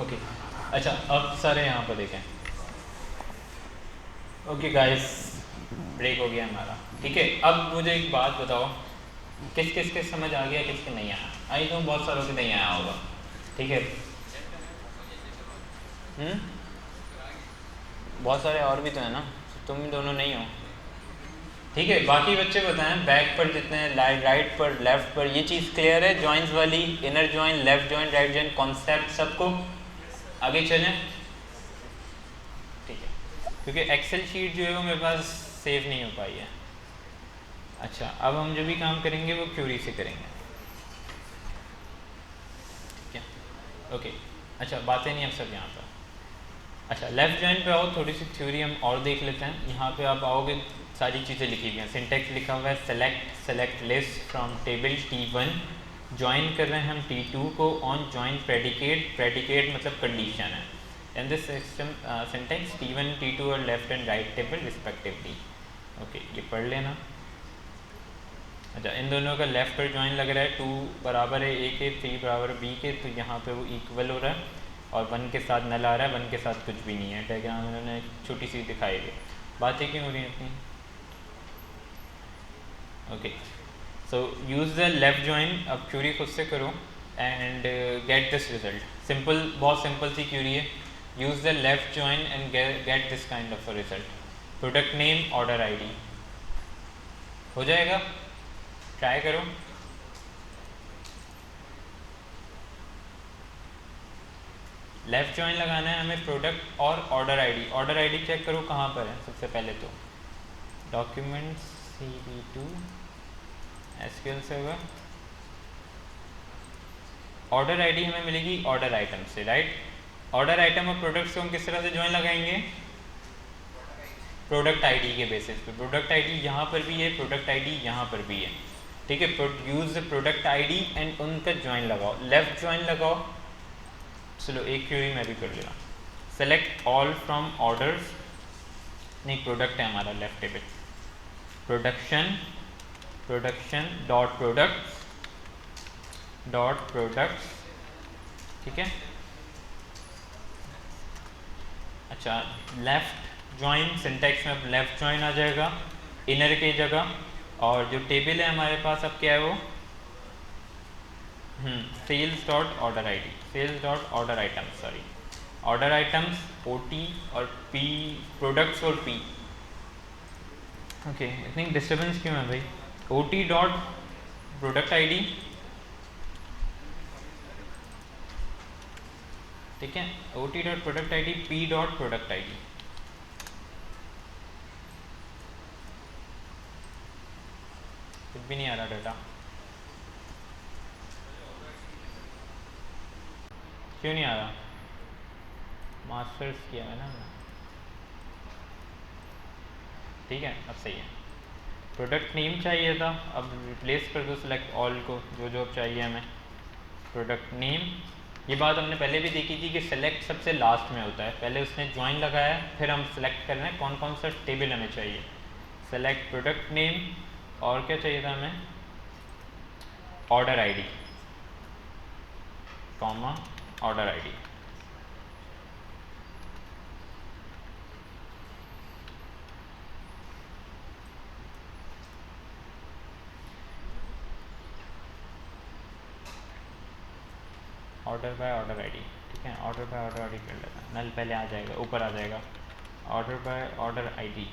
Okay अच्छा, अब सारे यहाँ पर देखें। ओके गाइस, ब्रेक हो गया हमारा। ठीक है, अब मुझे एक बात बताओ, किस किस के समझ आ गया, किसके नहीं आया? आई नो बहुत सारों के नहीं आया होगा। ठीक है, बहुत सारे और भी तो है ना, तुम दोनों नहीं हो। ठीक है, बाकी बच्चे बताएं, बैक पर जितने हैं, राइट पर, लेफ्ट पर, ये चीज़ क्लियर है? जॉइंट्स वाली, inner joint, left joint, right joint, concept सबको आगे चलें। ठीक है, क्योंकि एक्सेल शीट जो है वो मेरे पास सेव नहीं हो पाई है। अच्छा, अब हम जो भी काम करेंगे वो क्यूरी से करेंगे। ठीक है, ओके। अच्छा, बातें नहीं अब सब यहाँ पर। अच्छा, लेफ्ट जॉइंट पे आओ, थोड़ी सी थ्योरी हम और देख लेते हैं। यहाँ पे आप आओगे, सारी चीज़ें लिखी हुई हैं। सिंटेक्स लिखा हुआ है, select list from table T1, join कर रहे हैं हम T2 को ऑन ज्वाइन प्रेडिकेट मतलब कंडीशन है। In this system syntax T1 T2 और left and right table respectively. Okay, ये पढ़ लेना। अच्छा, इन दोनों का लेफ्ट पर ज्वाइन लग रहा है, 2 बराबर है A के, 3 बराबर B के, तो यहाँ पे वो इक्वल हो रहा है। और 1 के साथ नल आ रहा है, 1 के साथ कुछ भी नहीं है। डायग्राम इन्होंने छोटी सी दिखाई है। बातें क्यों हो रही हैं इतनी? Okay, so use the left join. अब क्यूरी खुद से करो and get this result. Simple, बहुत सिंपल सी क्यूरी है। Use the left join and get this kind of a result. Product name, order ID. हो जाएगा? ट्राई करो। लेफ्ट ज्वाइन लगाना है हमें प्रोडक्ट और order ID. Order ID check करो कहाँ पर है। सबसे पहले तो documents CV2 SQL server. Order ID हमें मिलेगी ऑर्डर आइटम से, राइट? ऑर्डर आइटम और प्रोडक्ट्स को हम किस तरह से ज्वाइन लगाएंगे? प्रोडक्ट आईडी के बेसिस पे। प्रोडक्ट आईडी यहाँ पर भी है, प्रोडक्ट आईडी यहाँ पर भी है। ठीक है, use the product ID and उनका ज्वाइन लगाओ, लेफ्ट ज्वाइन लगाओ। चलो एक क्वेरी मैं भी कर ले रहा हूँ। सेलेक्ट ऑल फ्रॉम ऑर्डर्स, नहीं प्रोडक्ट है हमारा left table. Production dot products. ठीक है, अच्छा, लेफ्ट ज्वाइन सिंटेक्स में लेफ्ट ज्वाइन आ जाएगा इनर की जगह। और जो टेबल है हमारे पास अब क्या है वो sales dot order ID, sales dot order items, sorry order items OT और P, प्रोडक्ट्स और P। ओके, इतनी डिस्टर्बेंस क्यों है भाई? OT डॉट प्रोडक्ट आईडी, ठीक है, OT dot product ID, P dot product ID. कुछ भी नहीं आ रहा डाटा, क्यों नहीं आ रहा? मास्टर्स किया है ना, ठीक है, अब सही है। प्रोडक्ट नेम चाहिए था, अब रिप्लेस कर दो सिलेक्ट ऑल को, जो जो अब चाहिए हमें। प्रोडक्ट नेम, ये बात हमने पहले भी देखी थी कि सेलेक्ट सबसे लास्ट में होता है। पहले उसने ज्वाइन लगाया, फिर हम सेलेक्ट कर रहे हैं कौन कौन सा टेबल हमें चाहिए। सेलेक्ट प्रोडक्ट नेम, और क्या चाहिए था हमें? Order ID, comma order ID. Order by order ID, ठीक है, ऑर्डर बाय ऑर्डर आईडी कर लेते हैं। नल पहले आ जाएगा, ऊपर आ जाएगा ऑर्डर बाय ऑर्डर आईडी।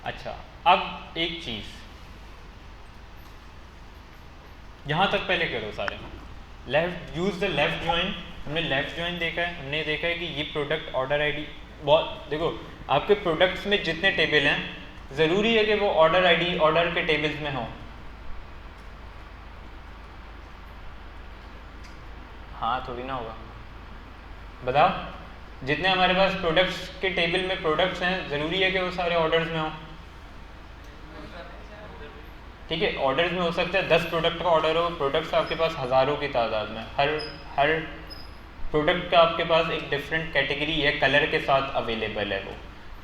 अच्छा, अब एक चीज़ यहाँ तक पहले करो सारे। Left, use the left join. हमने लेफ्ट ज्वाइन देखा है, हमने देखा है कि ये प्रोडक्ट ऑर्डर आईडी, बहुत देखो, आपके प्रोडक्ट्स में जितने टेबल हैं ज़रूरी है कि वो ऑर्डर आईडी ऑर्डर के टेबल्स में हो। हाँ, थोड़ी ना होगा, बताओ। जितने हमारे पास प्रोडक्ट्स के टेबल में प्रोडक्ट्स हैं, ज़रूरी है कि वो सारे ऑर्डर्स में हो। ठीक है, ऑर्डर्स में हो सकता है 10 प्रोडक्ट का ऑर्डर हो, प्रोडक्ट्स आपके पास हज़ारों की तादाद में, हर प्रोडक्ट का आपके पास एक डिफरेंट कैटेगरी है, कलर के साथ अवेलेबल है वो।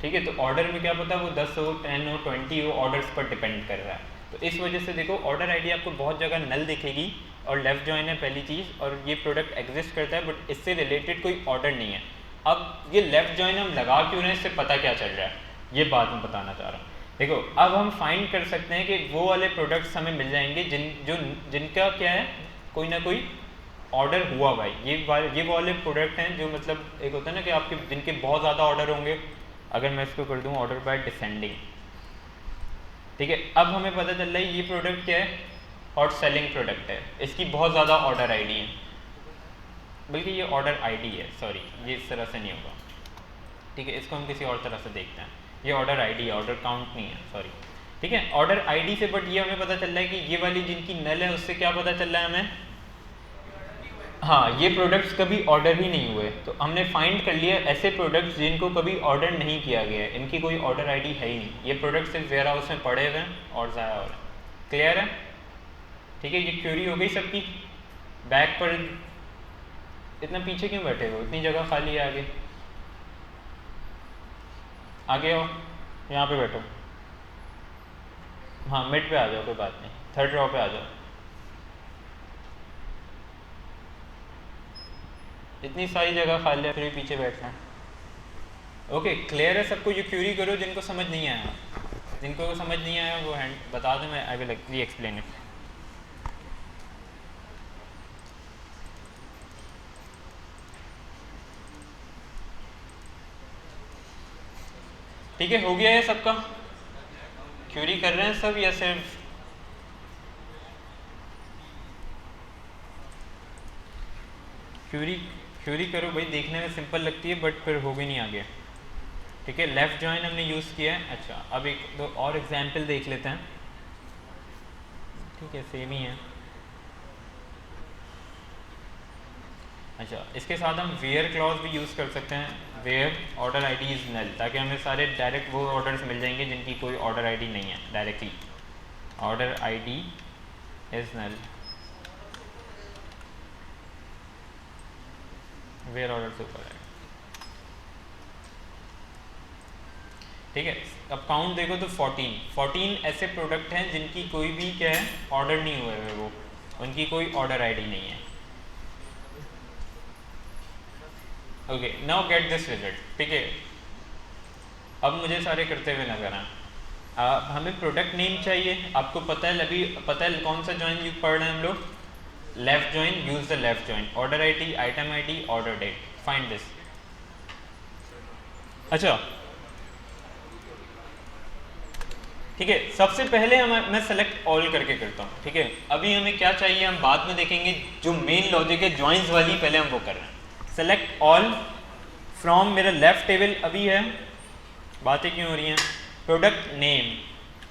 ठीक है, तो ऑर्डर में क्या पता वो 10 हो, 10 हो, 20 हो, ऑर्डर्स पर डिपेंड कर रहा है। तो इस वजह से देखो ऑर्डर आईडी आपको बहुत जगह नल दिखेगी और लेफ्ट जॉइन है पहली चीज़, और ये प्रोडक्ट एग्जिस्ट करता है बट इससे रिलेटेड कोई ऑर्डर नहीं है। अब ये लेफ्ट जॉइन हम लगा क्यों रहे हैं, इससे पता क्या चल रहा है, ये बात मैं बताना चाह रहा हूँ। देखो अब हम फाइंड कर सकते हैं कि वो वाले प्रोडक्ट्स हमें मिल जाएंगे जिनका क्या है, कोई ना कोई ऑर्डर हुआ भाई। ये वाले प्रोडक्ट हैं जो मतलब एक होता है ना कि आपके जिनके बहुत ज़्यादा ऑर्डर होंगे। अगर मैं इसको कर दूँ ऑर्डर बाय डिसेंडिंग, ठीक है, अब हमें पता चल रहा है ये प्रोडक्ट क्या है, हॉट सेलिंग प्रोडक्ट है, इसकी बहुत ज़्यादा ऑर्डर आईडी है, बल्कि ये ऑर्डर आईडी है, सॉरी ये इस तरह से नहीं होगा, ठीक है, इसको हम किसी और तरह से देखते हैं। ये ऑर्डर आईडी है, ऑर्डर काउंट नहीं है, सॉरी, ठीक है, ऑर्डर आईडी से। बट ये हमें पता चल रहा है कि ये वाली जिनकी नल है उससे क्या पता चल रहा है हमें, हाँ ये प्रोडक्ट्स कभी ऑर्डर ही नहीं हुए। तो हमने फाइंड कर लिया ऐसे प्रोडक्ट्स जिनको कभी ऑर्डर नहीं किया गया है, इनकी कोई ऑर्डर आईडी है ही नहीं, ये प्रोडक्ट्स सिर्फ वेयर हाउस में पड़े हुए हैं और ज़ाया हो रहे हैं। क्लियर है, ठीक है, ये क्वेरी हो गई सबकी। बैक पर इतना पीछे क्यों बैठे हो, इतनी जगह खाली है आगे, आगे आओ, यहाँ पे बैठो, हाँ मिड पे आ जाओ, कोई बात नहीं, थर्ड रो पे आ जाओ। इतनी सारी जगह खाली है फिर भी पीछे बैठना है। ओके क्लियर है सबको, ये क्वेरी करो जिनको समझ नहीं आया, जिनको समझ नहीं आया वो हैंड बता दो, मैं आई विल एक्सप्लेन इट। ठीक है, हो गया है सबका, क्वेरी कर रहे हैं सब या सिर्फ क्वेरी करो भाई, देखने में सिंपल लगती है बट फिर हो भी नहीं आगे। ठीक है, लेफ्ट जॉइन हमने यूज़ किया है। अच्छा अब एक दो और एग्जांपल देख लेते हैं, ठीक है सेम ही है। अच्छा इसके साथ हम वेयर क्लॉज भी यूज़ कर सकते हैं, वेयर ऑर्डर आईडी इज़ नल, ताकि हमें सारे डायरेक्ट वो ऑर्डर्स मिल जाएंगे जिनकी कोई ऑर्डर आईडी नहीं है, directly order ID is null, where order से ऊपर है। ठीक है, अब काउंट देखो तो 14 ऐसे प्रोडक्ट हैं जिनकी कोई भी क्या है ऑर्डर नहीं हुए हुए, वो उनकी कोई ऑर्डर आईडी नहीं है। Okay now get this result. ठीक है, अब मुझे सारे करते हुए नजर आए। हमें प्रोडक्ट नेम चाहिए, आपको पता है अभी पता है कौन सा जॉइन पढ़ रहे हैं हम लोग, left join, use the left join, order ID, item ID, order date, find this. अच्छा ठीक है, सबसे पहले मैं सेलेक्ट ऑल करके करता हूँ। ठीक है, अभी हमें क्या चाहिए हम बाद में देखेंगे, जो मेन लॉजिक है जॉइंस वाली पहले हम वो कर रहे हैं। सेलेक्ट ऑल फ्रॉम, मेरा लेफ्ट टेबल अभी है, बातें क्यों हो रही हैं, प्रोडक्ट नेम,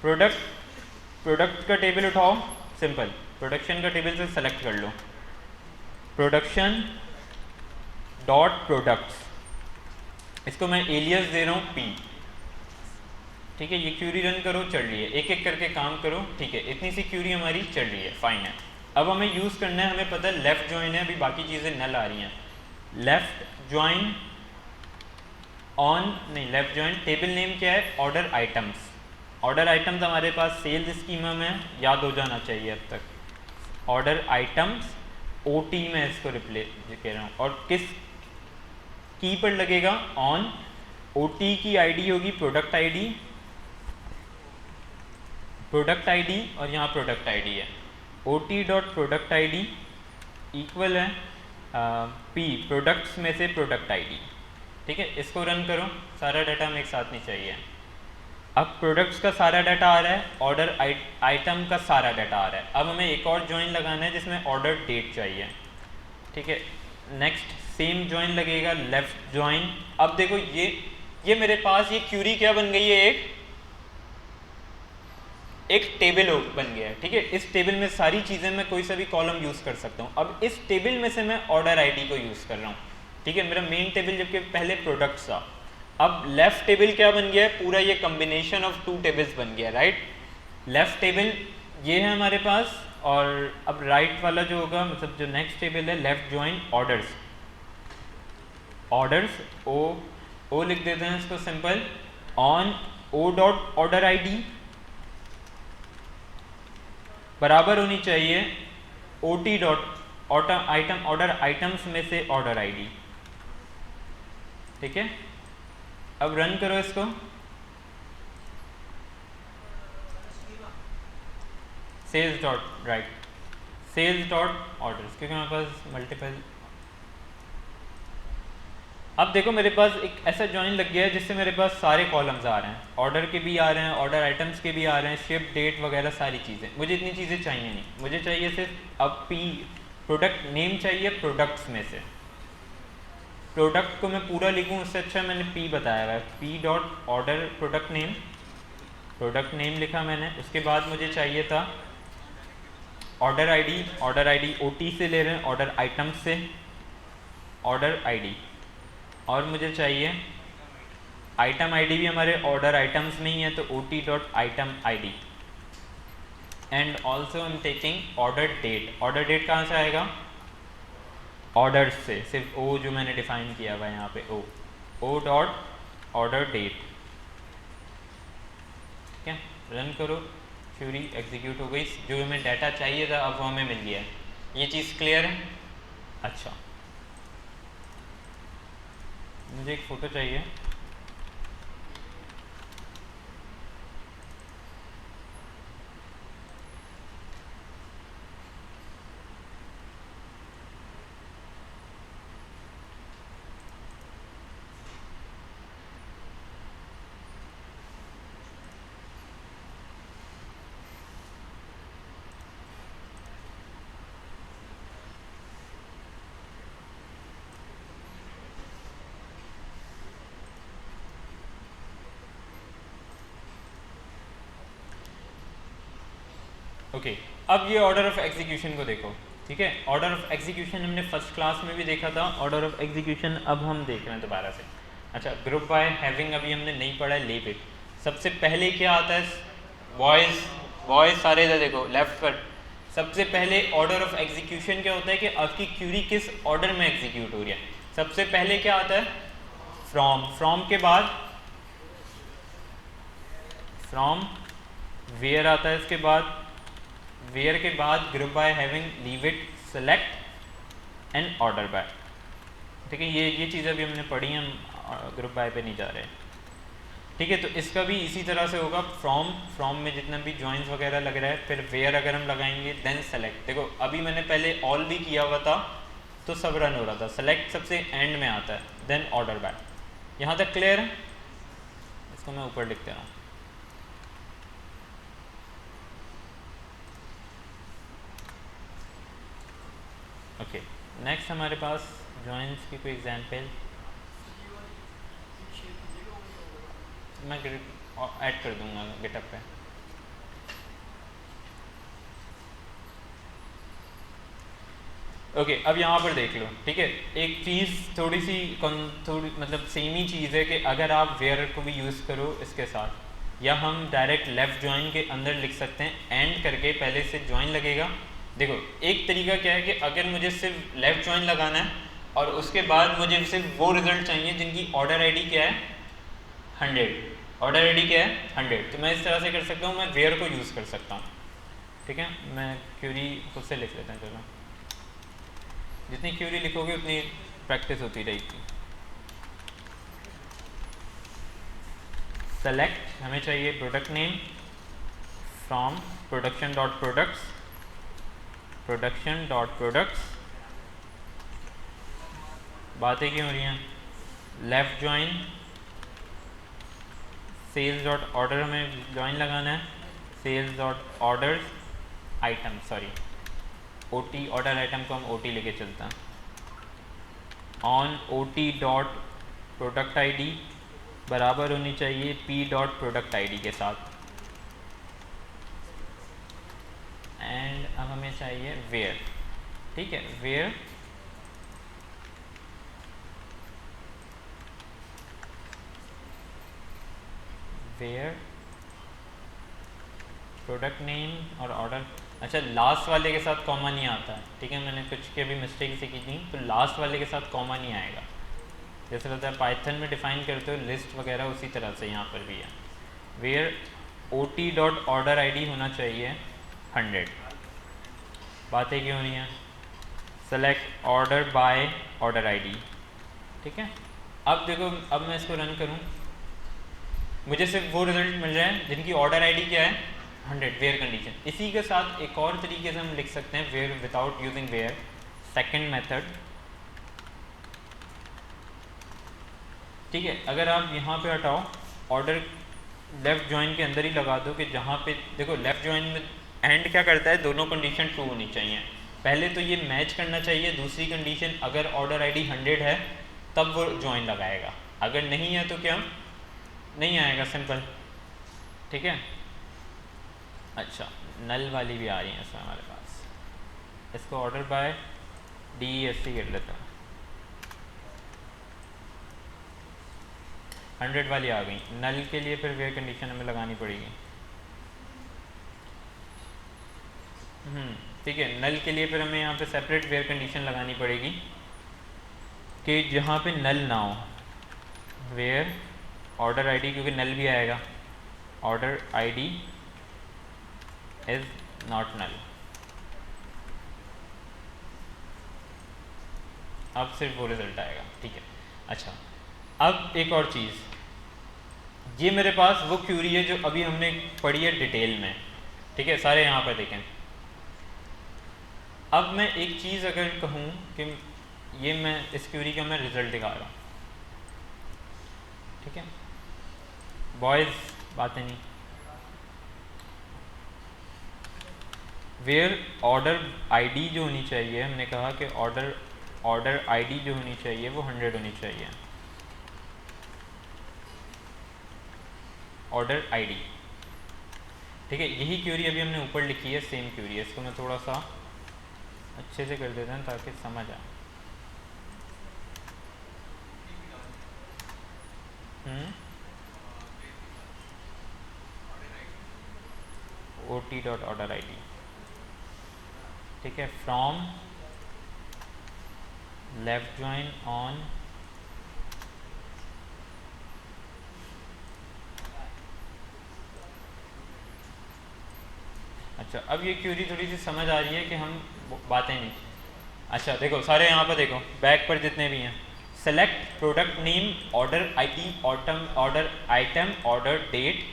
प्रोडक्ट का टेबल उठाओ, सिंपल प्रोडक्शन का टेबल से सेलेक्ट कर लो, प्रोडक्शन डॉट प्रोडक्ट्स, इसको मैं एलियस दे रहा हूँ पी। ठीक है, ये क्यूरी रन करो, चल रही है, एक एक करके काम करो। ठीक है, इतनी सी क्यूरी हमारी चल रही है, फाइन है। अब हमें यूज़ करना है, हमें पता है लेफ्ट जॉइन है, अभी बाकी चीज़ें नल आ रही हैं। लेफ्ट जॉइन ऑन नहीं, लेफ्ट जॉइन टेबल नेम क्या है, ऑर्डर आइटम्स, ऑर्डर आइटम्स हमारे पास सेल्स स्कीमा में याद हो जाना चाहिए अब तक, ऑर्डर आइटम्स OT में इसको रिप्लेस कह रहा हूँ, और किस की पर लगेगा, ऑन, OT की आईडी होगी प्रोडक्ट आईडी, और यहाँ प्रोडक्ट आईडी है, OT dot product ID equal है P प्रोडक्ट्स में से प्रोडक्ट आईडी। ठीक है, इसको रन करो, सारा डाटा हमें एक साथ नहीं चाहिए। अब प्रोडक्ट्स का सारा डाटा आ रहा है, ऑर्डर आइटम का सारा डाटा आ रहा है। अब हमें एक और जॉइन लगाना है जिसमें ऑर्डर डेट चाहिए। ठीक है, नेक्स्ट सेम जॉइन लगेगा, लेफ्ट जॉइन। अब देखो ये मेरे पास ये क्यूरी क्या बन गई है, एक टेबल बन गया है। ठीक है, इस टेबल में सारी चीज़ें मैं कोई सा भी कॉलम यूज़ कर सकता हूँ। अब इस टेबल में से मैं ऑर्डर आईडी को यूज़ कर रहा हूँ। ठीक है, मेरा मेन टेबल जबकि पहले प्रोडक्ट्स था, अब लेफ्ट टेबल क्या बन गया है, पूरा ये कॉम्बिनेशन ऑफ 2 टेबल्स बन गया, राइट। लेफ्ट टेबल ये है हमारे पास, और अब राइट वाला जो होगा, मतलब जो नेक्स्ट टेबल है, लेफ्ट जॉइन ऑर्डर्स, ओ लिख देते हैं इसको simple, on O dot order ID बराबर होनी चाहिए O T dot item order items में से ऑर्डर आईडी। ठीक है, अब रन करो इसको। Sales dot right, sales dot orders, क्योंकि मेरे पास मल्टीपल। अब देखो मेरे पास एक ऐसा जॉइन लग गया है जिससे मेरे पास सारे कॉलम्स आ रहे हैं, ऑर्डर के भी आ रहे हैं, ऑर्डर आइटम्स के भी आ रहे हैं, शिप डेट वगैरह सारी चीज़ें। मुझे इतनी चीज़ें चाहिए नहीं, मुझे चाहिए सिर्फ अब पी प्रोडक्ट नेम चाहिए प्रोडक्ट्स में से। प्रोडक्ट को मैं पूरा लिखूँ उससे अच्छा मैंने पी बताया हुआ है, P dot order product name लिखा मैंने। उसके बाद मुझे चाहिए था ऑर्डर आईडी ओटी से ले रहे हैं, ऑर्डर आइटम्स से ऑर्डर आईडी, और मुझे चाहिए आइटम आईडी भी हमारे ऑर्डर आइटम्स में ही है तो O T dot item ID. And also I am taking order date. Order date कहाँ से आएगा? ऑर्डर से, सिर्फ ओ जो मैंने डिफाइन किया हुआ है यहाँ पे ओ डॉट ऑर्डर डेट। ठीक है, रन करो, क्यूरी एग्जीक्यूट हो गई। जो हमें डाटा चाहिए था अब वो हमें मिल गया है। ये चीज़ क्लियर है? अच्छा, मुझे एक फ़ोटो चाहिए। ओके, अब ये ऑर्डर ऑफ एग्जीक्यूशन को देखो। ठीक है, ऑर्डर ऑफ एग्जीक्यूशन हमने फर्स्ट क्लास में भी देखा था, ऑर्डर ऑफ एग्जीक्यूशन अब हम देख रहे हैं दोबारा से। अच्छा, ग्रुप बाय हैविंग अभी हमने नहीं पढ़ा है, लीव इट। सबसे पहले क्या आता है? वॉइस सारे इधर देखो लेफ्ट पर। सबसे पहले ऑर्डर ऑफ एग्जीक्यूशन क्या होता है कि आपकी क्यूरी किस ऑर्डर में एग्जीक्यूट हो रही है। सबसे पहले क्या आता है? फ्रॉम के बाद फ्रॉम, वेयर आता है, इसके बाद वेयर के बाद group by having, leave it, select and order by. ठीक है, ये चीज़ अभी हमने पढ़ी है, हम ग्रुप बाय पे नहीं जा रहे। ठीक है, तो इसका भी इसी तरह से होगा। फ्रॉम में जितना भी जॉइंस वगैरह लग रहा है, फिर वेयर अगर हम लगाएंगे, देन सेलेक्ट। देखो अभी मैंने पहले ऑल भी किया हुआ था तो सब रन हो रहा था, सेलेक्ट सबसे एंड में आता है, देन ऑर्डर बाय। यहाँ तक क्लियर है? इसको मैं ऊपर लिख दे रहा हूँ। ओके, नेक्स्ट हमारे पास जॉइंस की कोई एग्जांपल मैं ऐड कर दूंगा गिटअप पे। ओके, अब यहाँ पर देख लो। ठीक है, एक चीज़ थोड़ी मतलब सेम ही चीज़ है कि अगर आप वेयर को भी यूज़ करो इसके साथ, या हम डायरेक्ट लेफ़्ट ज्वाइन के अंदर लिख सकते हैं, एंड करके पहले से ज्वाइन लगेगा। देखो एक तरीका क्या है कि अगर मुझे सिर्फ लेफ़्ट ज्वाइन लगाना है और उसके बाद मुझे सिर्फ वो रिज़ल्ट चाहिए जिनकी ऑर्डर आईडी क्या है 100, ऑर्डर आईडी क्या है 100, तो मैं इस तरह से कर सकता हूँ, मैं वेयर को यूज़ कर सकता हूँ। ठीक है, मैं क्यूरी खुद से लिख लेता हूँ। चलो, जितनी क्यूरी लिखोगे उतनी प्रैक्टिस होती रहेगी। सेलेक्ट हमें चाहिए product name from production dot products. बातें क्यों हो रही हैं? Left join, sales dot order हमें ज्वाइन लगाना है, sales dot orders item, sorry OT, order item को हम ओटी लेके चलते हैं। On OT dot product ID बराबर होनी चाहिए पी डॉट प्रोडक्ट आईडी के साथ। एंड अब हमें चाहिए वेयर। ठीक है, वेयर प्रोडक्ट नेम और ऑर्डर। अच्छा, लास्ट वाले के साथ कॉमा नहीं आता है। ठीक है, मैंने कुछ की अभी मिस्टेक से की थी, तो लास्ट वाले के साथ कॉमा नहीं आएगा। जैसे रहता है पाइथन में डिफाइन करते हो लिस्ट वगैरह, उसी तरह से यहाँ पर भी है। वेयर OT.order-id होना चाहिए 100। बातें क्यों नहीं है? Select order by order ID, ठीक है। अब देखो, अब मैं इसको रन करूँ, मुझे सिर्फ वो रिजल्ट मिल रहे हैं जिनकी ऑर्डर ID क्या है 100, वेयर कंडीशन। इसी के साथ एक और तरीके से हम लिख सकते हैं where without using where, second method, ठीक है। अगर आप यहाँ पे हटाओ, ऑर्डर लेफ़्ट जॉइन के अंदर ही लगा दो कि जहाँ पे देखो लेफ़्ट जॉइन में एंड क्या करता है, दोनों कंडीशन ट्रू होनी चाहिए। पहले तो ये मैच करना चाहिए, दूसरी कंडीशन अगर ऑर्डर ID 100 है तब वो जॉइन लगाएगा, अगर नहीं है तो क्या नहीं आएगा, सिंपल, ठीक है। अच्छा, नल वाली भी आ रही है इसमें हमारे पास, इसको ऑर्डर बाय DESC कर लेता हूँ। 100 वाली आ गई। नल के लिए फिर वेयर कंडीशन हमें लगानी पड़ेगी, ठीक है। नल के लिए फिर हमें यहाँ पे सेपरेट वेयर कंडीशन लगानी पड़ेगी कि जहाँ पे नल ना हो, वेयर ऑर्डर ID, क्योंकि नल भी आएगा, order ID is not null. अब सिर्फ वो रिजल्ट आएगा, ठीक है। अच्छा, अब एक और चीज़, ये मेरे पास वो क्यूरी है जो अभी हमने पढ़ी है डिटेल में, ठीक है। सारे यहाँ पर देखें। अब मैं एक चीज़ अगर कहूँ कि ये मैं इस क्यूरी का मैं रिज़ल्ट दिखा रहा हूँ, ठीक है। बॉयज़ बातें नहीं, वेयर ऑर्डर ID जो होनी चाहिए, हमने कहा कि ऑर्डर ID जो होनी चाहिए वो 100 होनी चाहिए, ऑर्डर ID, ठीक है। यही क्यूरी अभी हमने ऊपर लिखी है, सेम क्यूरी है। इसको मैं थोड़ा सा अच्छे से कर देता हूँ ताकि समझ आए। OT.order-id, ठीक है। फ्रॉम लेफ्ट जॉइन ऑन अच्छा, अब ये क्यूरी थोड़ी सी समझ आ रही है कि हम बातें नहीं। अच्छा देखो, सारे यहाँ पर देखो, बैक पर जितने भी हैं, select product name, order ID, order item, order date,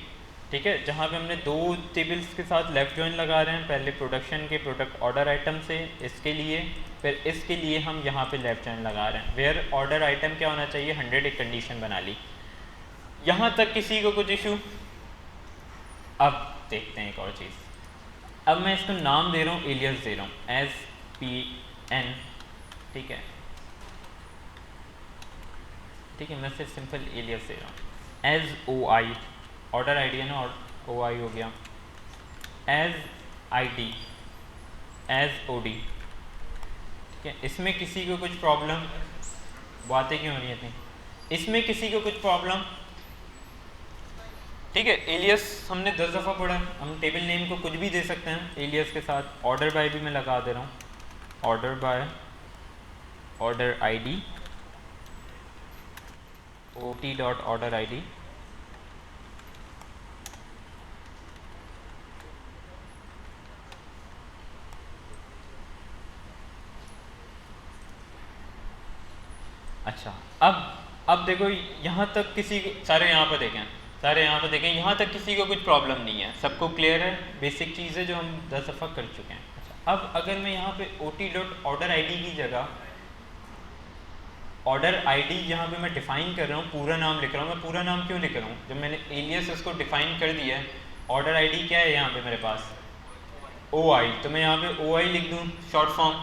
ठीक है। जहाँ पे हमने दो टेबल्स के साथ लेफ़्ट जॉइन लगा रहे हैं, पहले प्रोडक्शन के प्रोडक्ट ऑर्डर आइटम से इसके लिए, फिर इसके लिए हम यहाँ पे लेफ़्ट जॉइन लगा रहे हैं। वेयर ऑर्डर आइटम क्या होना चाहिए 100, एक कंडीशन बना ली। यहाँ तक किसी को कुछ इशू? अब देखते हैं एक और चीज़। अब मैं इसको नाम दे रहा हूँ, एलियस दे रहा हूँ, SPN, ठीक है, ठीक है। मैं सिर्फ सिंपल एलियस दे रहा हूँ। एज OI, ऑर्डर ID है ना, OI हो गया। एज ID, एज OD, ठीक है। इसमें किसी को कुछ प्रॉब्लम? बातें क्यों हो रही थी? इसमें किसी को कुछ प्रॉब्लम? ठीक है। एलियस हमने 10 दफ़ा पढ़ा, हम टेबल नेम को कुछ भी दे सकते हैं एलियस के साथ। ऑर्डर बाय भी मैं लगा दे रहा हूँ, order by order ID, OT.order-id, अच्छा। अब देखो, यहाँ तक किसी को, सारे यहाँ पर देखें, सारे यहाँ पर देखें, यहाँ तक किसी को कुछ प्रॉब्लम नहीं है, सबको क्लियर है, बेसिक चीज़ है जो हम 10 दफ़ा कर चुके हैं। अच्छा, अब अगर मैं यहाँ पे OT.order-id की जगह ऑर्डर ID यहाँ पे मैं डिफ़ाइन कर रहा हूँ, पूरा नाम लिख रहा हूँ। मैं पूरा नाम क्यों लिख रहा हूँ? जब मैंने एलियस इसको डिफ़ाइन कर दिया है, ऑर्डर ID क्या है यहाँ पे मेरे पास? OI, तो मैं यहाँ पे OI लिख दूँ शॉर्ट फॉर्म।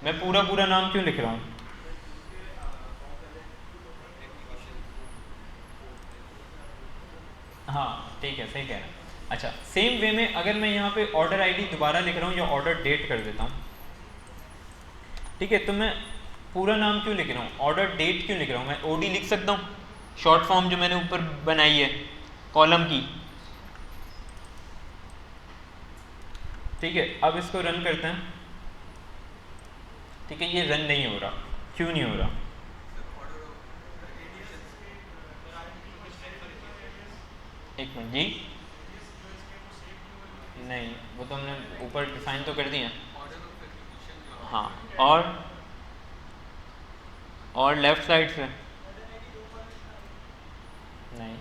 मैं पूरा नाम क्यों लिख रहा हूँ? हाँ ठीक है, सही कह रहे हैं। अच्छा, सेम वे में अगर मैं यहाँ पे ऑर्डर ID दोबारा लिख रहा हूँ या ऑर्डर डेट कर देता हूँ, ठीक है, तो मैं पूरा नाम क्यों लिख रहा हूँ, ऑर्डर डेट क्यों लिख रहा हूँ? मैं OD लिख सकता हूँ, शॉर्ट फॉर्म जो मैंने ऊपर बनाई है कॉलम की, ठीक है। अब इसको रन करते हैं, ठीक है। ये रन नहीं हो रहा, क्यों नहीं हो रहा? जी नहीं, वो तो हमने ऊपर डिफाइन तो कर दिया। हाँ, और लेफ्ट साइड से नहीं,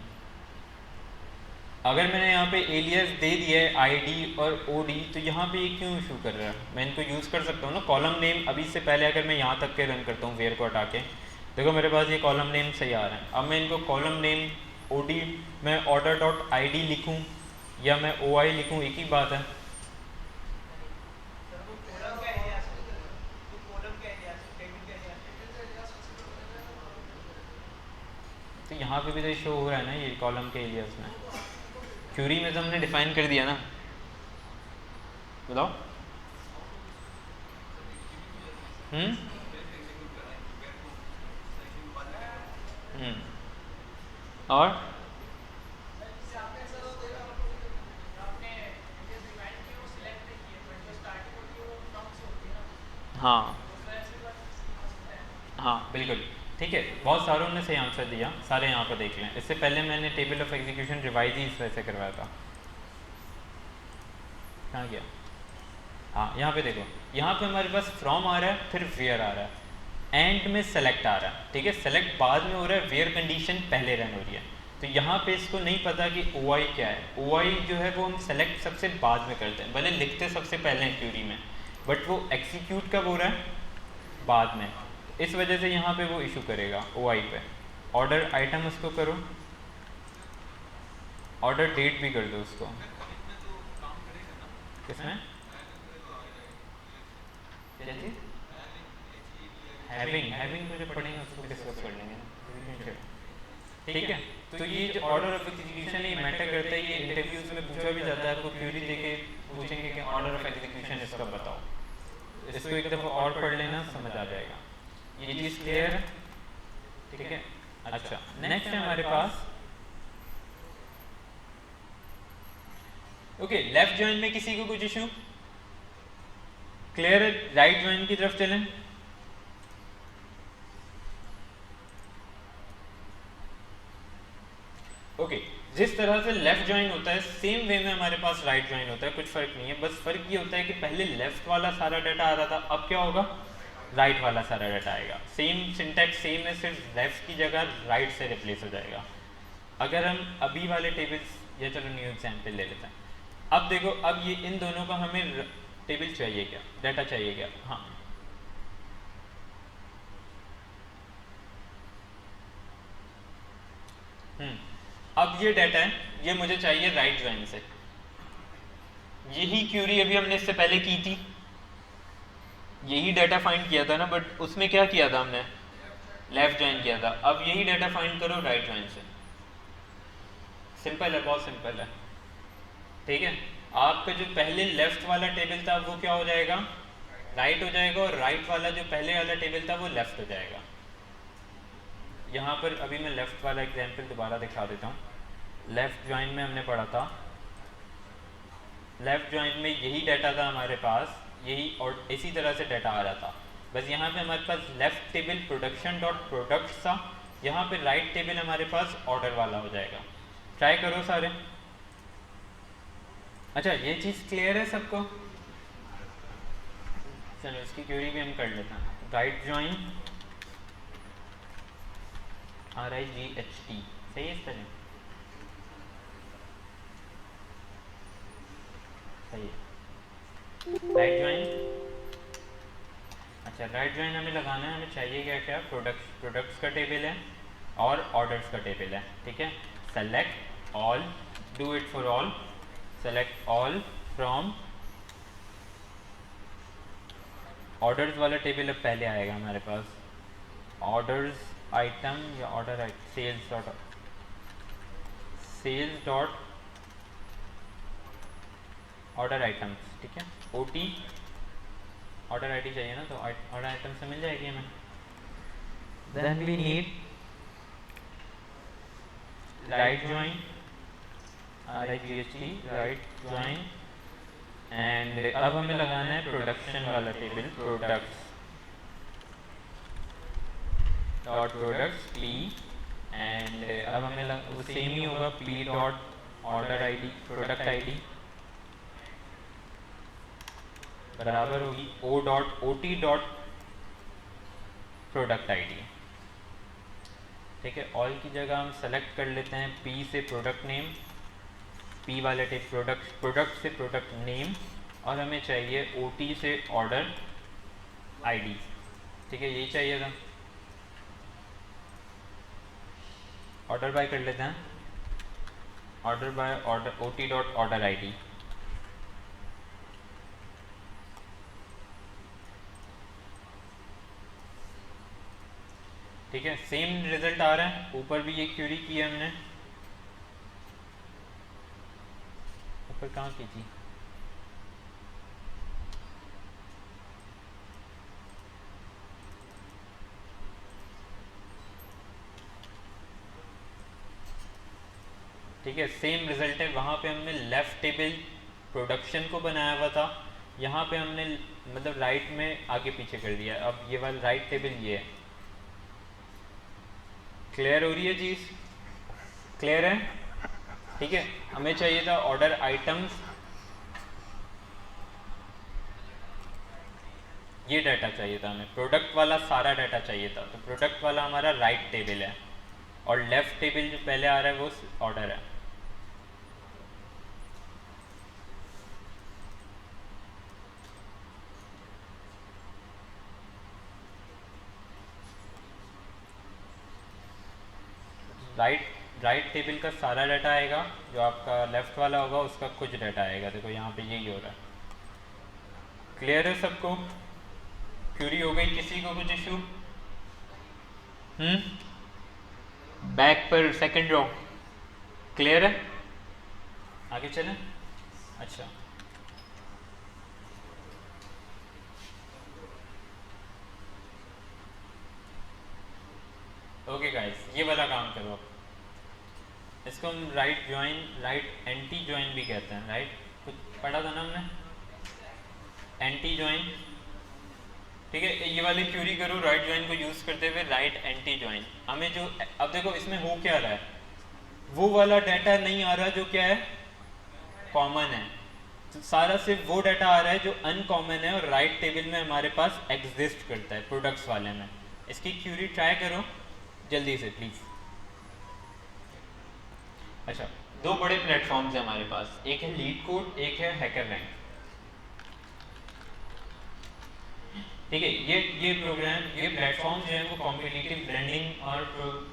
अगर मैंने यहाँ पे एलियस दे दिया है आईडी और ओडी, तो यहाँ पे ये क्यों इशू कर रहा है? मैं इनको यूज़ कर सकता हूँ ना कॉलम नेम। अभी से पहले अगर मैं यहाँ तक के रन करता हूँ वेयर को हटा के, देखो मेरे पास ये कॉलम नेम सही आ रहा है। अब मैं इनको कॉलम नेम ओडी मैं ऑर्डर डॉट आई डी लिखूँ या मैं ओ आई लिखूँ, एक ही बात है। तो यहाँ पे भी तो शो हो रहा है ना ये कॉलम के एलियस में। क्यूरी में तो हमने डिफाइन कर दिया ना, बताओ। हम्म और हाँ हाँ बिल्कुल ठीक है, बहुत सारों ने सही आंसर दिया, सारे यहाँ पर देख लें। इससे पहले मैंने टेबल ऑफ एग्जीक्यूशन रिवाइज ही इस वजह से करवाया था। कहाँ गया? हाँ यहाँ पे देखो, यहाँ पे हमारे पास फ्रॉम आ रहा है, फिर वेयर आ रहा है, एंड में सेलेक्ट आ रहा है। ठीक है, सेलेक्ट बाद में हो रहा है, वेयर कंडीशन पहले रन हो रही है। तो यहाँ पे इसको नहीं पता कि ओ आई क्या है। ओ आई जो है वो हम सेलेक्ट सबसे बाद में करते हैं, भले लिखते सबसे पहले हैं क्यूरी में, बट वो एग्जीक्यूट कब हो रहा है? बाद में। इस वजह से यहाँ पे वो इशू करेगा ओ आई पे। ऑर्डर आइटम उसको करो, ऑर्डर डेट भी कर दो उसको। किसमें? हैविंग को जो पढ़ेंगे उसको डिस्कस कर लेंगे। ठीक है, तो ये जो ऑर्डर ऑफ एग्जीक्यूशन ये मैटर करता है, ये इंटरव्यूज में पूछा भी जाता है। आपको क्यूरी देके पूछेंगे कि ऑर्डर ऑफ एग्जीक्यूशन इसका बताओ। इसको एक दफ़ा और पढ़ लेना, समझ आ जाएगा। ये चीज़ क्लियर है? ठीक है, अच्छा नेक्स्ट है हमारे पास ओके लेफ्ट ज्वाइन में किसी को कुछ इशू? क्लियर है? राइट ज्वाइन की तरफ चलें। ओके जिस तरह से लेफ्ट ज्वाइन होता है सेम वे में हमारे पास राइट ज्वाइन होता है, कुछ फर्क नहीं है। बस फर्क ये होता है कि पहले लेफ्ट वाला सारा डाटा आ रहा था, अब क्या होगा? राइट वाला सारा डाटा आएगा। सेम सिंटैक्स सेम है, सिर्फ लेफ्ट की जगह राइट से रिप्लेस हो जाएगा। अगर हम अभी वाले टेबल्स या चलो न्यू एग्जाम्पल ले लेते हैं। अब देखो, अब ये इन दोनों का हमें टेबल चाहिए क्या, डाटा चाहिए क्या? हाँ अब ये डाटा है, ये मुझे चाहिए राइट ज्वाइन से। यही क्यूरी अभी हमने इससे पहले की थी, यही डाटा फाइंड किया था ना, बट उसमें क्या किया था हमने? लेफ्ट ज्वाइन किया था। अब यही डाटा फाइंड करो राइट ज्वाइन से। सिंपल है, बहुत सिंपल है। ठीक है, आपका जो पहले लेफ्ट वाला टेबल था वो क्या हो जाएगा? राइट हो जाएगा, और राइट वाला जो पहले वाला टेबल था वो लेफ्ट हो जाएगा। यहाँ पर अभी मैं लेफ्ट वाला एग्जाम्पल दोबारा दिखा देता हूँ। लेफ्ट ज्वाइन में हमने पढ़ा था, लेफ्ट ज्वाइन में यही डाटा था हमारे पास, यही और इसी तरह से डाटा आ रहा था। बस यहाँ पे हमारे पास left table production dot product था, यहाँ पे राइट टेबल हमारे पास ऑर्डर वाला हो जाएगा। ट्राई करो सारे। अच्छा ये चीज़ क्लियर है सबको? चलो इसकी क्वेरी भी हम कर लेते हैं। राइट ज्वाइन RIGHT सही है? इस तरह सही है। राइट ज्वाइन, अच्छा राइट ज्वाइन हमें लगाना है, हमें चाहिए क्या क्या? प्रोडक्ट्स का टेबल है और ऑर्डर्स का टेबल है। ठीक है, select all, do it for all, select all from orders वाला टेबल अब पहले आएगा हमारे पास। ऑर्डर्स आइटम या order sales dot order items. ठीक है, OT ऑर्डर आईडी चाहिए ना, तो ऑर्डर आइटम से मिल जाएगी हमें। Then we need right join RIGHT right join, and अब हमें लगाना है प्रोडक्शन वाला table, products dot products P, and अब हमें वो सेम ही होगा P dot order ID product ID बराबर होगी O dot O T dot product ID. ठीक है, ऑल की जगह हम सेलेक्ट कर लेते हैं पी से प्रोडक्ट नेम, पी वाले टाइप प्रोडक्ट से प्रोडक्ट नेम, और हमें चाहिए ओ टी से ऑर्डर आईडी। ठीक है, यही चाहिए था। ऑर्डर बाय कर लेते हैं, order by order O T dot order I D. ठीक है, सेम रिजल्ट आ रहा है, ऊपर भी ये क्यूरी की है हमने, ऊपर कहाँ की थी, ठीक है सेम रिजल्ट है। वहाँ पे हमने लेफ्ट टेबल प्रोडक्शन को बनाया हुआ था, यहाँ पे हमने मतलब राइट में आगे पीछे कर दिया। अब ये वाला राइट टेबल ये है। क्लियर हो रही है चीज़? क्लियर है? ठीक है, हमें चाहिए था ऑर्डर आइटम्स, ये डाटा चाहिए था हमें, प्रोडक्ट वाला सारा डाटा चाहिए था। तो प्रोडक्ट वाला हमारा राइट टेबल है, और लेफ्ट टेबल जो पहले आ रहा है वो ऑर्डर है। राइट टेबल का सारा डाटा आएगा, जो आपका लेफ्ट वाला होगा उसका कुछ डाटा आएगा। देखो यहाँ पे यही हो रहा है। क्लियर है सबको? क्यूरी हो गई किसी को? कुछ इशू? बैक पर सेकंड रो क्लियर है? आगे चलें। अच्छा, ओके गाइस, ये वाला काम करो आप। इसको हम right join, right anti join भी कहते हैं। राइट कुछ पढ़ा था ना हमने, एंटी ज्वाइन। ठीक है, ये वाली क्यूरी करो राइट ज्वाइन को यूज़ करते हुए, राइट एंटी ज्वाइन। हमें जो अब देखो इसमें हो क्या रहा है, वो वाला डाटा नहीं आ रहा जो क्या है, कॉमन है। तो सारा सिर्फ वो डाटा आ रहा है जो अनकॉमन है और राइट टेबल में हमारे पास एग्जिस्ट करता है, प्रोडक्ट्स वाले में। इसकी क्यूरी ट्राई करो जल्दी से प्लीज़। अच्छा, दो बड़े प्लेटफॉर्म्स हैं हमारे पास, एक है लीड कोड, एक है हैकर रैंक। ठीक है, ये प्रोग्राम, ये प्लेटफॉर्म जो है वो कॉम्पिटिटिव ब्लेंडिंग और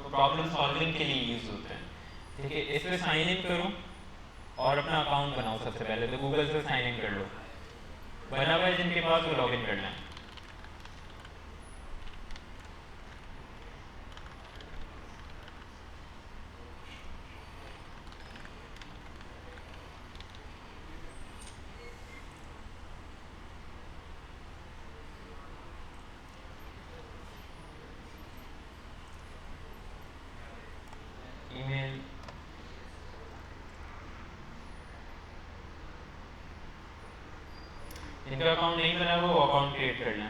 प्रॉब्लम सॉल्विंग के लिए यूज़ होते हैं। ठीक है, इस पर साइन इन करो और अपना अकाउंट बनाओ। सबसे पहले तो गूगल से साइन इन कर लो, बना हुआ है जिनके पास वो लॉग इन करना है। ईमेल, जिनका अकाउंट नहीं बना वो अकाउंट क्रिएट कर लें।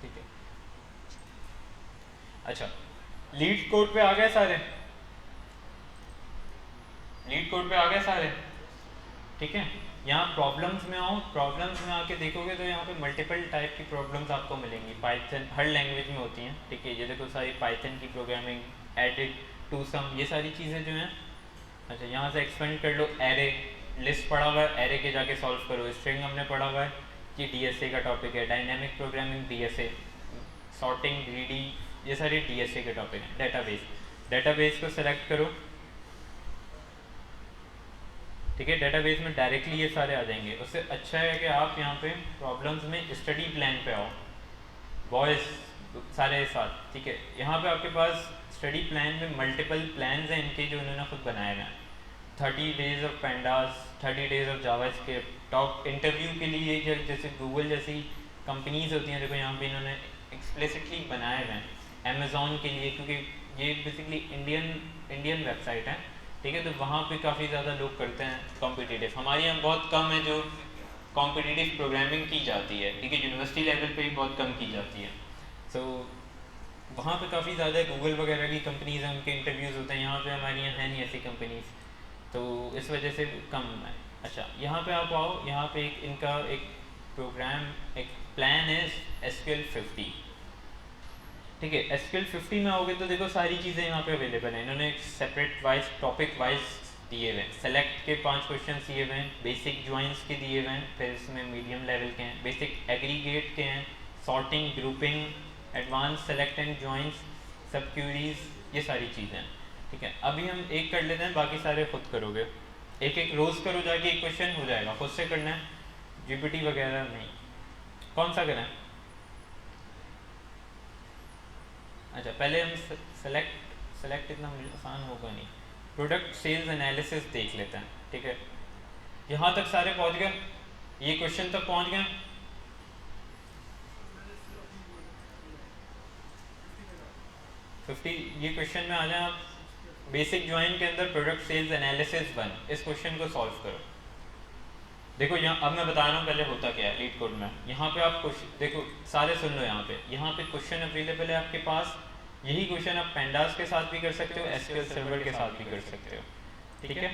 ठीक है, अच्छा लीड कोड पे आ गए सारे, लीड कोड पे आ गए सारे। ठीक है, यहाँ प्रॉब्लम्स में आओ, प्रॉब्लम्स में आके देखोगे तो यहाँ पे मल्टीपल टाइप की प्रॉब्लम्स आपको मिलेंगी। पाइथन हर लैंग्वेज में होती हैं। ठीक है, ये देखो सारी पाइथन की प्रोग्रामिंग, एडिट टू सम, ये सारी चीज़ें जो हैं। अच्छा, यहाँ से एक्सपेंड कर लो, एरे लिस्ट पढ़ा हुआ है, एरे के जाके सॉल्व करो। स्ट्रिंग हमने पढ़ा हुआ है, कि डीएसए का टॉपिक है, dynamic programming DSA, sorting greedy, ये सारे डीएसए के टॉपिक हैं। डेटाबेस, डेटाबेस को सेलेक्ट करो। ठीक है, डेटाबेस में डायरेक्टली ये सारे आ जाएंगे। उससे अच्छा है कि आप यहाँ पे प्रॉब्लम्स में स्टडी प्लान पे आओ, बॉयज़ सारे साथ। ठीक है, यहाँ पे आपके पास स्टडी प्लान में मल्टीपल प्लान्स हैं इनके, जो उन्होंने खुद बनाए हुए हैं। 30 days of pandas, 30 days of JavaScript, top interview के लिए जैसे गूगल जैसी कंपनीज होती हैं, देखो यहाँ पे इन्होंने एक्सप्लिसिटली बनाए हुए हैं। अमेज़ॉन के लिए, क्योंकि ये बेसिकली इंडियन वेबसाइट है, ठीक है, तो वहाँ पे काफ़ी ज़्यादा लोग करते हैं कॉम्पिटिटिव। हमारे यहाँ बहुत कम है जो कॉम्पिटिटिव प्रोग्रामिंग की जाती है, ठीक है, यूनिवर्सिटी लेवल पे भी बहुत कम की जाती है। सो वहाँ पे काफ़ी ज़्यादा गूगल वगैरह की कंपनीज हैं, उनके इंटरव्यूज़ होते हैं, यहाँ पे हमारे यहाँ है नहीं ऐसी कंपनीज, तो इस वजह से कम है। अच्छा, यहाँ पे आप आओ, यहाँ पे एक इनका एक प्रोग्राम, एक प्लान है SQL 50। ठीक है, SQL 50 में आओगे तो देखो सारी चीज़ें यहाँ पे अवेलेबल हैं। इन्होंने एक सेपरेट वाइज टॉपिक वाइज दिए हुए हैं। सेलेक्ट के 5 क्वेश्चन दिए हुए हैं, बेसिक ज्वाइंस के दिए हुए हैं, फिर इसमें मीडियम लेवल के हैं, बेसिक एग्रीगेट के हैं, sorting, grouping, advance select and joins, सब क्यूरीज, ये सारी चीज़ें हैं। ठीक है, अभी हम एक कर लेते हैं, बाकी सारे खुद करोगे। एक एक रोज़ करो जाके, एक क्वेश्चन हो जाएगा, खुद से करना है, GPT वगैरह नहीं। कौन सा करें? अच्छा, पहले हम सेलेक्ट इतना आसान होगा नहीं, प्रोडक्ट सेल्स एनालिसिस देख लेते हैं। ठीक है, यहाँ तक सारे पहुँच गए, ये क्वेश्चन तक पहुँच गए। ये क्वेश्चन में आ जाए आप, बेसिक ज्वाइन के अंदर प्रोडक्ट सेल्स एनालिसिस 1, इस क्वेश्चन को सॉल्व करो। देखो यहाँ अब मैं बता रहा हूँ पहले होता क्या है लीड कोड में। यहाँ पे आप क्वेश्चन देखो, सारे सुन लो। यहाँ पे क्वेश्चन अवेलेबल है आपके पास। यही क्वेश्चन आप पेंडास के साथ भी कर सकते हो, SQL सर्वर के साथ भी कर सकते हो। ठीक है,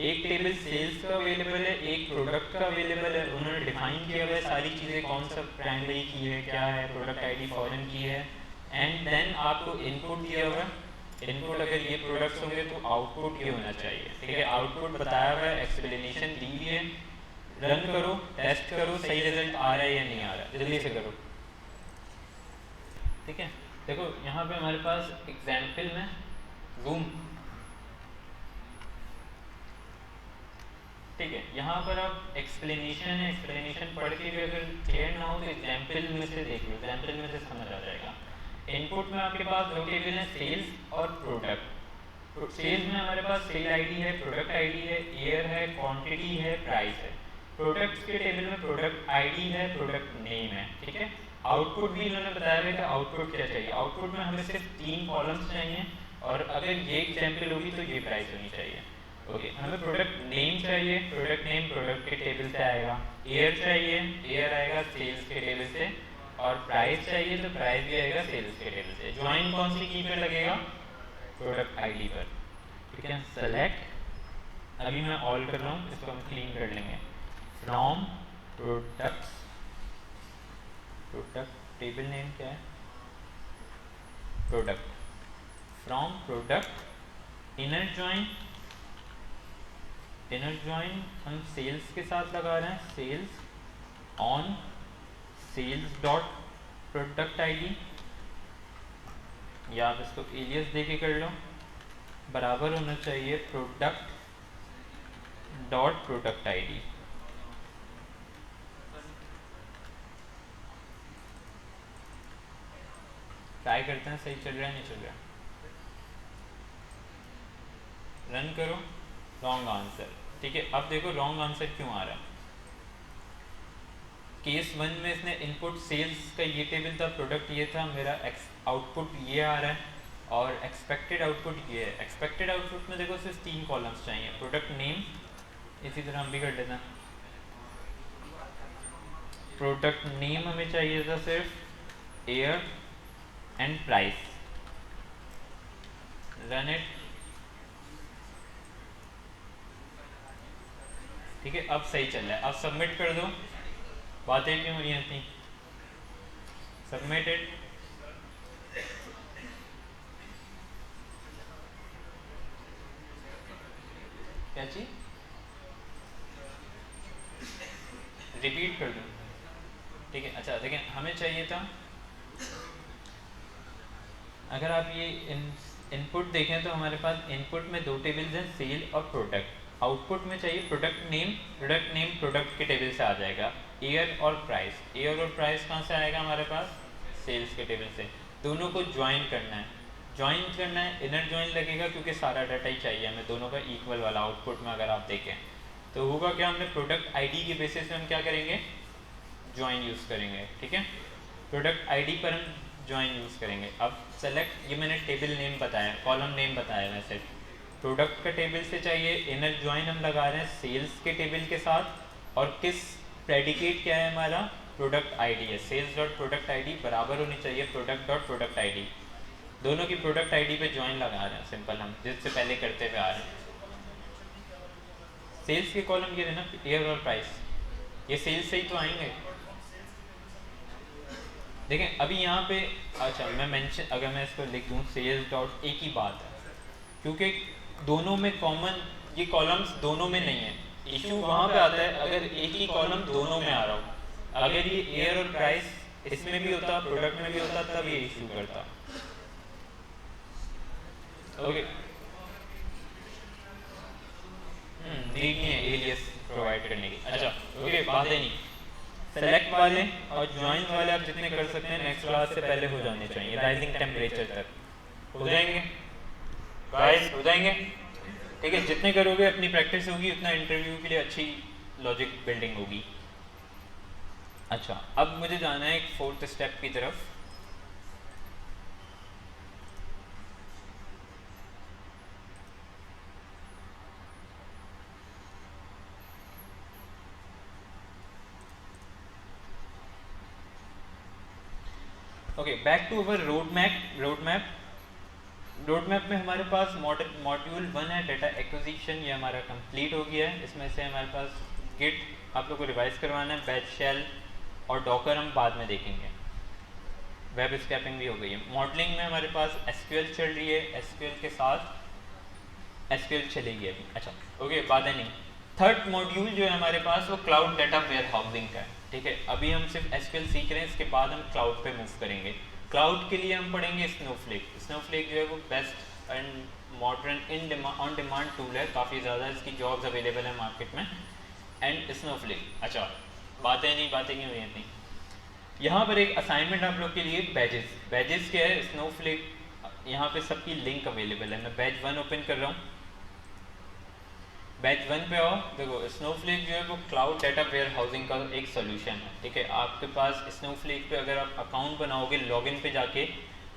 एक टेबल सेल्स का अवेलेबल है, एक प्रोडक्ट का अवेलेबल है। उन्होंने डिफाइन किया हुआ है सारी चीज़ें, कौन सा प्राइमरी की है, क्या है, प्रोडक्ट ID फॉरेन की है, एंड देन आपको इनपुट दिया हुआ है। इनपुट अगर ये प्रोडक्ट्स होंगे तो आउटपुट ये होना चाहिए। ठीक है, आउटपुट बताया हुआ है, एक्सप्लेनेशन दी हुई है। रन करो, टेस्ट करो, सही रिजल्ट आ रहा है या नहीं आ रहा है, जल्दी से करो। ठीक है, देखो यहाँ पे हमारे पास एग्जाम्पल में जूम, ठीक है, यहाँ पर अब एक्सप्लेनेशन है, एक्सप्लेनेशन पढ़ के भी अगर क्लियर ना हो तो एग्जाम्पल में से देख लो, एग्जाम्पल में से समझ आ जाएगा। इनपुट में आपके पास दो टेबल हैं, सेल्स और प्रोडक्ट। सेल्स में हमारे पास सेल ID है, प्रोडक्ट ID है, ईयर है, क्वांटिटी है, प्राइस है। प्रोडक्ट्स के टेबल में प्रोडक्ट ID है, प्रोडक्ट नेम है। ठीक है, आउटपुट भी इन्होंने बताया है कि आउटपुट क्या चाहिए। आउटपुट में हमें सिर्फ 3 कॉलम्स चाहिए, और अगर ये एग्जाम्पल होगी तो ये प्राइस होनी चाहिए। ओके, हमें प्रोडक्ट नेम चाहिए, प्रोडक्ट नेम प्रोडक्ट के टेबल से आएगा। ईयर चाहिए, ईयर आएगा सेल्स के टेबल से। और प्राइस चाहिए तो प्राइस भी आएगा सेल्स के टेबल से। ज्वाइन कौन सी की पे लगेगा? प्रोडक्ट ID पर। ठीक है, सेलेक्ट, अभी मैं ऑल कर रहा हूँ, इसको हम क्लीन कर लेंगे। From products, product table name क्या है? Product. From product, inner join, inner join हम सेल्स के साथ लगा रहे हैं, sales on sales dot product ID, या आप इसको एलियस दे के कर लो, बराबर होना चाहिए product dot product ID। Try करते हैं सही चल रहा है नहीं चल रहा। रन करो, रॉन्ग आंसर। ठीक है, अब देखो रॉन्ग आंसर क्यों आ रहा है। केस 1 में इसने इनपुट सेल्स का ये टेबल था, प्रोडक्ट ये था, मेरा आउटपुट ये आ रहा है, और एक्सपेक्टेड आउटपुट ये है। एक्सपेक्टेड आउटपुट में देखो सिर्फ 3 कॉलम्स चाहिए, प्रोडक्ट नेम, इसी तरह हम भी कर लेते हैं। प्रोडक्ट नेम हमें चाहिए था सिर्फ, year and price. Run it. ठीक है, अब सही चल रहा है, अब सबमिट कर दो। बातें क्यों हो रही हैं इतनी? सबमिटेड। क्या चीज? रिपीट कर दो। ठीक है, अच्छा देखें, हमें चाहिए था, अगर आप ये इनपुट देखें तो हमारे पास इनपुट में 2 टेबल्स हैं, सेल और प्रोडक्ट। आउटपुट में चाहिए प्रोडक्ट नेम, प्रोडक्ट के टेबल से आ जाएगा। ईयर और प्राइस, ईयर और प्राइस कहाँ से आएगा हमारे पास? सेल्स के टेबल से। दोनों को ज्वाइन करना है, ज्वाइन करना है, इनर ज्वाइन लगेगा क्योंकि सारा डाटा ही चाहिए हमें दोनों का इक्वल वाला। आउटपुट में अगर आप देखें तो होगा क्या, हमने प्रोडक्ट ID के बेसिस पे हम क्या करेंगे? ज्वाइन यूज़ करेंगे। ठीक है, प्रोडक्ट ID पर हम ज्वाइन यूज़ करेंगे। अब सेलेक्ट, ये मैंने टेबल नेम बताया, कॉलम नेम बताया वैसे, प्रोडक्ट का टेबल से चाहिए, इनर ज्वाइन हम लगा रहे हैं सेल्स के टेबल के साथ, और किस प्रेडिकेट क्या है हमारा, प्रोडक्ट आईडी है, सेल्स डॉट प्रोडक्ट आईडी बराबर होनी चाहिए प्रोडक्ट डॉट प्रोडक्ट आईडी, दोनों की प्रोडक्ट आईडी पे ज्वाइन लगा रहे हैं सिंपल, हम जिससे पहले करते हुए आ रहे हैं। सेल्स के कॉलम ये ना ईयर और प्राइस, ये सेल्स से ही तो आएंगे। देखें अभी यहाँ पे, अच्छा मैं मेंशन, अगर मैं इसको लिख दूँ सेल्स डॉट, एक ही बात है, क्योंकि दोनों में कॉमन, ये कॉलम्स दोनों में नहीं है, इशू वहाँ पे आता है अगर एक ही कॉलम दोनों में आ रहा हो, अगर ये ईयर और प्राइस इसमें भी होता, प्रोडक्ट में भी होता, तब ये इशू करता। ओके, नीड नहीं है एलियस प्रोवाइड करने की। अच्छा ओके, बातें नहीं, सेलेक्ट वाले और ज्वाइन वाले आप जितने कर सकते हैं नेक्स्ट क्लास से पहले हो जाने चाहिए, राइजिंग टेम्परेचर तक हो जाएंगे गाइस, हो जाएंगे, ठीक है। जितने करोगे अपनी प्रैक्टिस होगी, उतना इंटरव्यू के लिए अच्छी लॉजिक बिल्डिंग होगी। अच्छा अब मुझे जाना है एक फोर्थ स्टेप की तरफ। Okay, back to our road map में हमारे पास मॉड्यूल 1 है डेटा एक्विजिशन, ये हमारा कंप्लीट हो गया है। इसमें से हमारे पास गिट आप लोग को रिवाइज करवाना है, बैच शेल और डॉकर हम बाद में देखेंगे, वेब स्क्रैपिंग भी हो गई है। मॉडलिंग में हमारे पास एसक्यूएल चल रही है, एसक्यूएल के साथ एसक्यूएल चलेगी अभी। अच्छा ओके, बातें नहीं। थर्ड मॉड्यूल जो है हमारे पास वो क्लाउड डेटा वेयर हाउसिंग का है, ठीक है। अभी हम सिर्फ एसक्यूएल सीख रहे हैं, इसके बाद हम क्लाउड पे मूव करेंगे। क्लाउड के लिए हम पढ़ेंगे स्नोफ्लेक। स्नोफ्लेक जो है वो best and modern on demand tool है, काफ़ी ज़्यादा इसकी जॉब्स अवेलेबल है मार्केट में। एंड स्नोफ्लेक, अच्छा बातें नहीं हुई इतनी। यहाँ पर एक असाइनमेंट आप लोग के लिए, बैजेस क्या है, स्नोफ्लेक यहाँ पे सबकी लिंक अवेलेबल है। मैं बैच 1 ओपन कर रहा हूँ, बैच 1 पे आओ, देखो स्नोफ्लेक जो है वो क्लाउड डेटा वेयर हाउसिंग का एक सोल्यूशन है, ठीक है। आपके पास स्नोफ्लेक पे अगर आप अकाउंट बनाओगे लॉगिन पे जाके,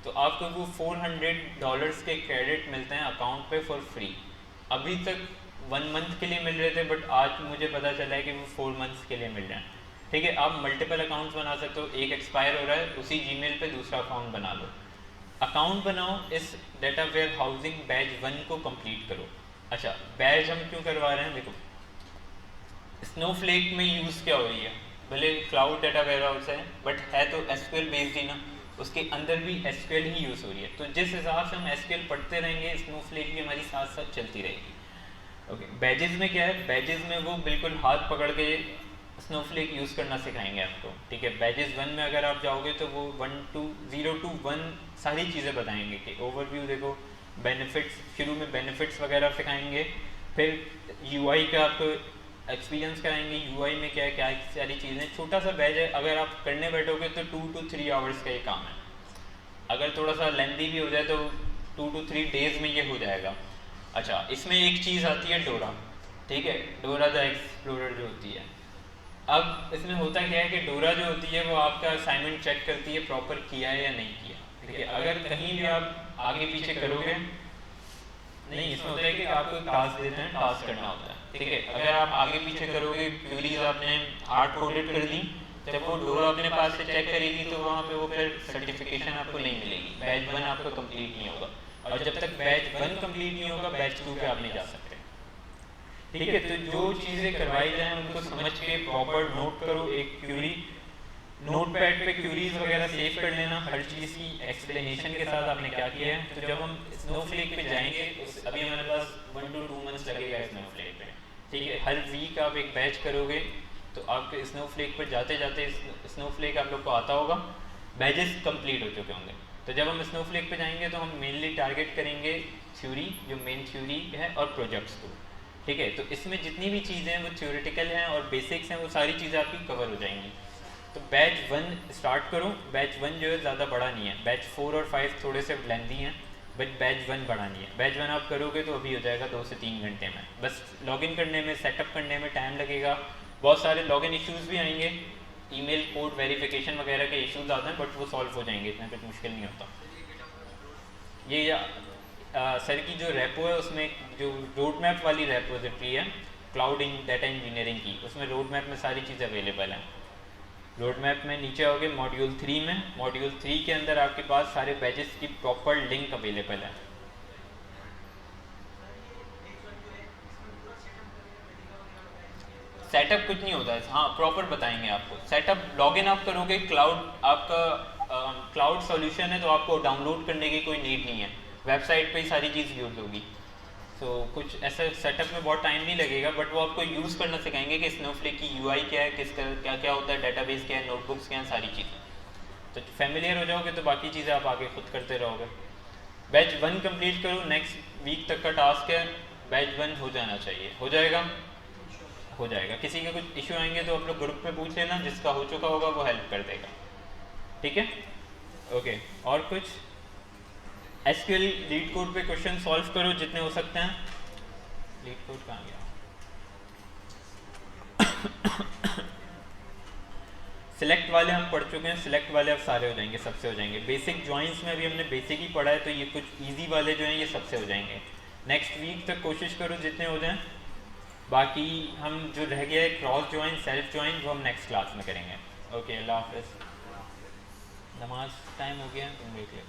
तो आपको वो $400 के क्रेडिट मिलते हैं अकाउंट पे फॉर फ्री। अभी तक 1 मंथ के लिए मिल रहे थे, बट आज मुझे पता चला है कि वो 4 मंथ्स के लिए मिल रहे हैं, ठीक है। आप मल्टीपल अकाउंट्स बना सकते हो, एक एक्सपायर हो रहा है उसी जीमेल पे दूसरा अकाउंट बना लो, अकाउंट बनाओ, इस डेटा वेयर हाउसिंग बैच 1 को कंप्लीट करो। अच्छा बैच हम क्यों करवा रहे हैं, देखो स्नोफ्लेक में यूज़ क्या हो रही है, भले क्लाउड डेटा वेयर हाउस है बट है तो एसक्यूएल बेस्ड ही ना, उसके अंदर भी एसक्यूएल ही यूज़ हो रही है। तो जिस हिसाब से हम एसक्यूएल पढ़ते रहेंगे, स्नोफ्लेक भी हमारी साथ साथ चलती रहेगी। ओके, बैजेस में क्या है, बैजेस में वो बिल्कुल हाथ पकड़ के स्नोफ्लेक यूज़ करना सिखाएंगे आपको, ठीक है। बैजेस 1 में अगर आप जाओगे तो वो 0 to 1 सारी चीज़ें बताएंगे कि ओवरव्यू देखो, बेनिफिट्स, शुरू में बेनिफिट्स वगैरह सिखाएंगे, फिर यूआई का आपको एक्सपीरियंस कराएंगे, यूआई में क्या है, क्या सारी चीज़ें। छोटा सा बैच है, अगर आप करने बैठोगे तो 2 to 3 आवर्स का ये काम है, अगर थोड़ा सा लेंथी भी हो जाए तो 2 to 3 डेज में ये हो जाएगा। अच्छा इसमें एक चीज़ आती है डोरा, ठीक है, डोरा द एक्सप्लोरर जो होती है। अब इसमें होता क्या है कि डोरा जो होती है वो आपका असाइनमेंट चेक करती है प्रॉपर किया है या नहीं किया, ठीक है। अगर कहीं भी आप आगे पीछे करोगे, नहीं इसमें होता है कि आपको टास्क देते हैं, टास्क करना होता है, ठीक है। अगर आप आगे पीछे करोगे, क्यूरीज आपने हार्ड कोडेड कर दी, जब वो डोरा अपने पास से चेक करेगी तो वहाँ पे वो फिर सर्टिफिकेशन आपको नहीं मिलेगी, बैच 1 आपका कंप्लीट नहीं होगा, और जब तक बैच 1 कंप्लीट नहीं होगा बैच 2 पे आप नहीं जा सकते, ठीक है। तो जो चीज़ें करवाई जाएं उनको समझ के प्रॉपर नोट करो, एक क्यूरी नोटपैड पे क्यूरीज वगैरह सेव कर लेना, हर चीज़ की एक्सप्लेनेशन के साथ आपने क्या किया है। तो जब हम स्नोफ्लेक पे जाएंगे, अभी हमारे पास 1 to 2 मंथ्स लगेगा स्नोफ्लेक पे, ठीक है। हर वीक आप एक बैच करोगे तो आपके स्नोफ्लेक पर जाते जाते स्नोफ्लेक आप लोग को आता होगा, बैचेस कंप्लीट हो चुके होंगे। तो जब हम स्नोफ्लेक पे जाएंगे तो हम मेनली टारगेट करेंगे थ्योरी, जो मेन थ्योरी है, और प्रोजेक्ट्स को, ठीक है। तो इसमें जितनी भी चीज़ें हैं वो थ्योरेटिकल हैं और बेसिक्स हैं, वो सारी चीज़ें आपकी कवर हो जाएंगी। तो बैच 1 स्टार्ट करो, बैच 1 जो है ज़्यादा बड़ा नहीं है, बैच 4 और 5 थोड़े से लेंथी हैं, बट बैच 1 बड़ा नहीं है। बैच 1 आप करोगे तो अभी हो जाएगा 2 से 3 घंटे में, बस लॉगिन करने में, सेटअप करने में टाइम लगेगा, बहुत सारे लॉगिन इश्यूज़ भी आएंगे, ईमेल कोड वेरिफिकेशन वगैरह के इश्यूज आते हैं, बट वो सॉल्व हो जाएंगे, इतना कुछ मुश्किल नहीं होता। ये सर की जो रेपो है उसमें जो रोड मैप वाली रेपोजिटरी है क्लाउड इन डाटा इंजीनियरिंग की, उसमें रोड मैप में सारी चीज़ अवेलेबल हैं। रोड मैप में नीचे आओगे मॉड्यूल 3 में, मॉड्यूल 3 के अंदर आपके पास सारे बैचेस की प्रॉपर लिंक अवेलेबल है। सेटअप कुछ नहीं होता है, हाँ प्रॉपर बताएंगे आपको। सेटअप लॉगिन आप करोगे, क्लाउड आपका क्लाउड सॉल्यूशन है तो आपको डाउनलोड करने की कोई नीड नहीं है, वेबसाइट पे ही सारी चीज़ यूज़ होगी। सो कुछ ऐसा सेटअप में बहुत टाइम नहीं लगेगा, बट वो आपको यूज़ करना सिखाएंगे कि स्नोफ्लेक की यूआई क्या है, किस तरह क्या क्या होता है, डेटाबेस क्या है, नोटबुक्स क्या हैं, सारी चीज़ें। तो फैमिलियर हो जाओगे तो बाकी चीज़ें आप आगे खुद करते रहोगे। बैच 1 कंप्लीट करो, नेक्स्ट वीक तक का टास्क है, बैच 1 हो जाना चाहिए। हो जाएगा? हो जाएगा। किसी के कुछ इशू आएंगे तो आप लोग ग्रुप में पूछ लेना, जिसका हो चुका होगा वो हेल्प कर देगा। ठीक है, ओके। और कुछ एसक्यूएल लीड कोड पे क्वेश्चन सॉल्व करो जितने हो सकते हैं। लीड कोड कहाँ गया? सिलेक्ट वाले हम पढ़ चुके हैं, सिलेक्ट वाले अब सारे हो जाएंगे, सबसे हो जाएंगे। बेसिक जॉइंट्स में भी हमने बेसिक ही पढ़ा है, तो ये कुछ इजी वाले जो हैं ये सबसे हो जाएंगे। नेक्स्ट वीक तक कोशिश करो जितने हो जाएं। बाकी हम जो रह गया है क्रॉस जॉइन, सेल्फ जॉइन, वो हम नेक्स्ट क्लास में करेंगे। ओके, अल्लाह हाफिज़। नमाज टाइम हो गया, तुम देख लो।